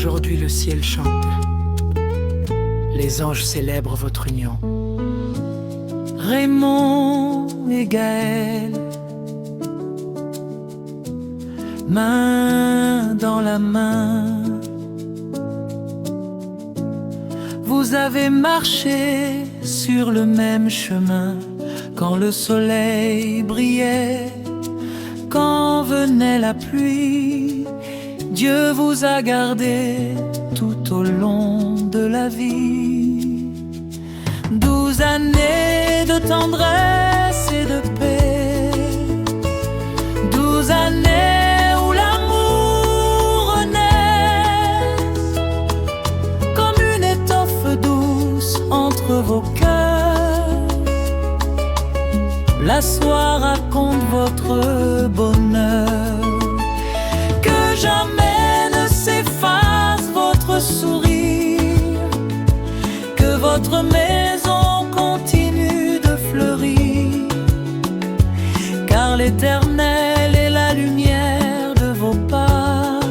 Aujourd'hui le ciel chante, les anges célèbrent votre union. Raymond et Gaël, main dans la main, vous avez marché sur le même chemin quand le soleil brillait, quand venait la pluie. Dieu vous a gardé tout au long de la vie. 12 années de tendresse et de paix, 12 années où l'amour renaît comme une étoffe douce entre vos cœurs. La soie raconte votre bonheur, que jamais ne s'efface votre sourire, que votre maison continue de fleurir, car l'Éternel est la lumière de vos pas,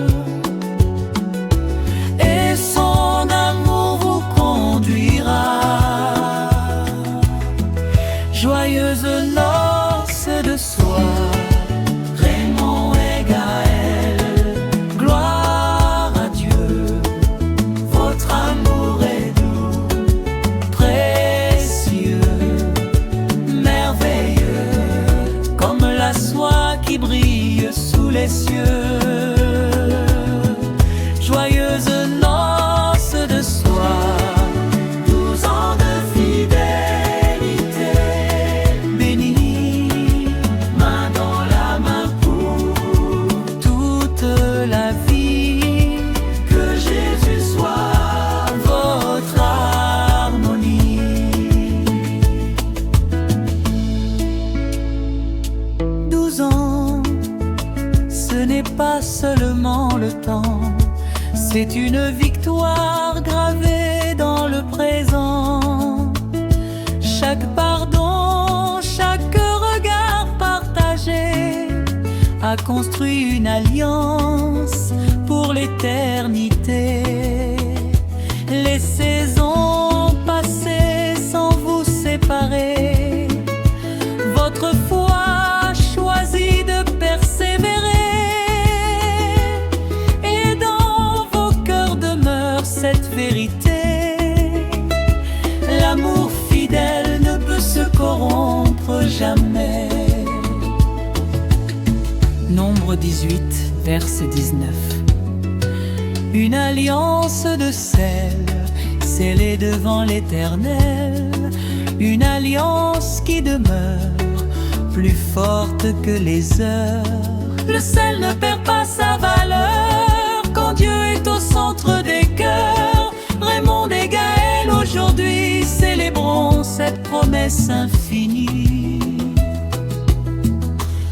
et son amour vous conduira. Joyeuses noces de soie, Raymond et Gaël, gloire à Dieu, votre amour est doux, précieux, merveilleux, comme la soie qui brille sous les cieux. Joyeuses noces de soie, 12 ans de fidélité, bénis, main dans la main pour toute la vie. Que Jésus soit votre harmonie. 12 ans, ce n'est pas seulement le temps, c'est une victoire gravée dans le présent. Chaque pardon, chaque regard partagé a construit une alliance pour l'éternité. Les saisons passées sans vous séparer, votre foi choisit de persévérer, et dans vos cœurs demeure cette vérité. L'amour fidèle ne peut se corrompre jamais. Nombre 18, verset 19. Une alliance de sel, scellée devant l'Éternel, une alliance qui demeure plus forte que les heures. Le sel ne perd pas sa valeur quand Dieu est au centre des cœurs. Raymond et Gaël, aujourd'hui célébrons cette promesse infinie.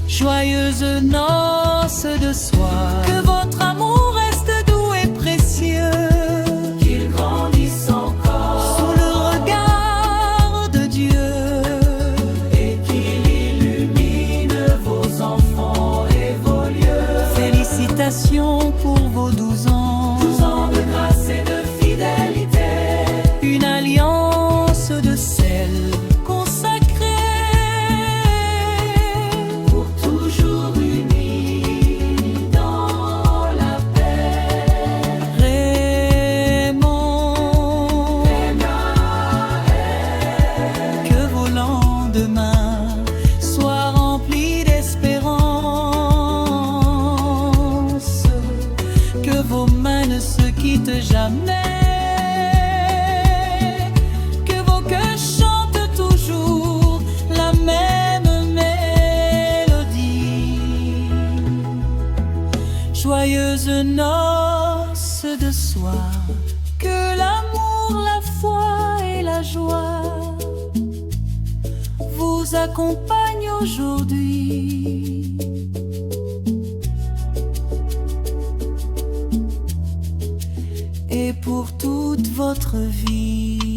Joyeuses noces de soie, que votre amour reste doux et précieux, qu'il grandisse encore sous le regard de Dieu, et qu'il illumine vos enfants et vos lieux. Félicitations pour vos 12 ans, 12 ans de grâce et de fidélité. Une alliance de sel consacrée, pour toujours unis dans la paix. Raymond et Gaël, que vos lendemains soient remplis d'espérance, que vos mains ne se quittent jamais, que vos cœurs chantent toujours la même mélodie. Joyeuses noces de soie, que l'amour, la foi et la joie vous accompagnent aujourd'hui. Et pour toute votre vie.